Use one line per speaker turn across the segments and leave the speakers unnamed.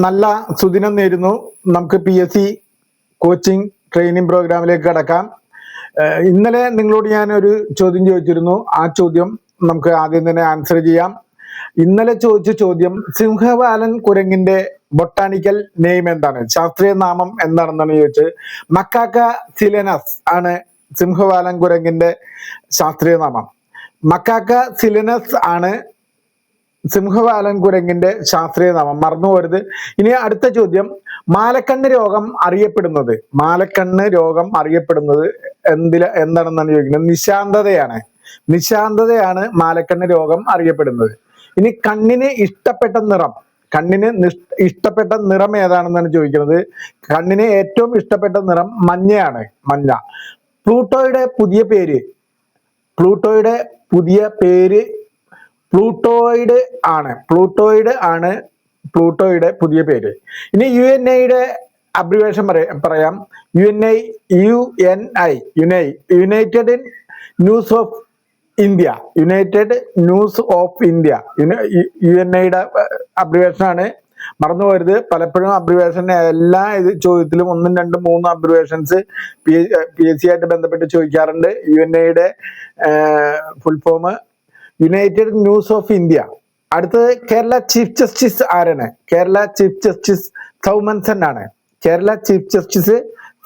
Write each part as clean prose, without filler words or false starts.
നല്ല സുദിനം നേരുന്നു. നമുക്ക് PSC കോച്ചിങ് ട്രെയിനിങ് പ്രോഗ്രാമിലേക്ക് കടക്കാം. ഇന്നലെ നിങ്ങളോട് ഞാൻ ഒരു ചോദ്യം ചോദിച്ചിരുന്നു. ആ ചോദ്യം നമുക്ക് ആദ്യം തന്നെ ആൻസർ ചെയ്യാം. ഇന്നലെ ചോദിച്ച ചോദ്യം, സിംഹവാലൻ കുരങ്ങിന്റെ ബൊട്ടാണിക്കൽ നെയിം എന്താണ്, ശാസ്ത്രീയ നാമം എന്താണെന്നാണ് ചോദിച്ചത്. മക്കാക്ക സിലനസ് ആണ് സിംഹവാലൻ കുരങ്ങിന്റെ ശാസ്ത്രീയ നാമം. മക്കാക്ക സിലനസ് ആണ് സിംഹവാലൻ കുരങ്ങിന്റെ ശാസ്ത്രീയ നാമം, മറന്നു പോരുത്. ഇനി അടുത്ത ചോദ്യം, മാലക്കണ്ണ് രോഗം അറിയപ്പെടുന്നത് എന്താണെന്നാണ് ചോദിക്കുന്നത്. നിശാന്തതയാണ് മാലക്കണ്ണ് രോഗം അറിയപ്പെടുന്നത്. ഇനി കണ്ണിന് ഇഷ്ടപ്പെട്ട നിറം ഏതാണെന്നാണ് ചോദിക്കുന്നത്. കണ്ണിന് ഏറ്റവും ഇഷ്ടപ്പെട്ട നിറം മഞ്ഞയാണ്, മഞ്ഞ. പ്ലൂട്ടോയുടെ പുതിയ പേര് പ്ലൂട്ടോയിഡ് ആണ് പ്ലൂട്ടോയുടെ പുതിയ പേര്. ഇനി UNIയുടെ അബ്രിവേഷൻ പറയാം. United News of India. UNIയുടെ അബ്രിവേഷൻ ആണ്, മറന്നു പോരുത്. പലപ്പോഴും അബ്രിവേഷൻ എല്ലാ ചോദ്യത്തിലും 1, 2, 3 അബ്രിവേഷൻസ് PSC ആയിട്ട് ബന്ധപ്പെട്ട് ചോദിക്കാറുണ്ട്. UNIയുടെ full form United News of India. അടുത്തത്, കേരള ചീഫ് ജസ്റ്റിസ് ആരാണ്? കേരള ചീഫ് ജസ്റ്റിസ്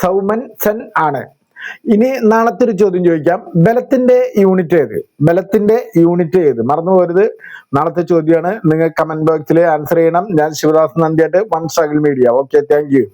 സൗമൻസൻ ആണ്. ഇനി നാളത്തെ ഒരു ചോദ്യം ചോദിക്കാം, ബലത്തിന്റെ യൂണിറ്റ് ഏത്? മറന്നു പോരുത്, നാളത്തെ ചോദ്യമാണ്. നിങ്ങൾ കമന്റ് ബോക്സിൽ ആൻസർ ചെയ്യണം. ഞാൻ ശിവദാസ് നന്ദിയായിട്ട്, one struggle media. Okay, thank U.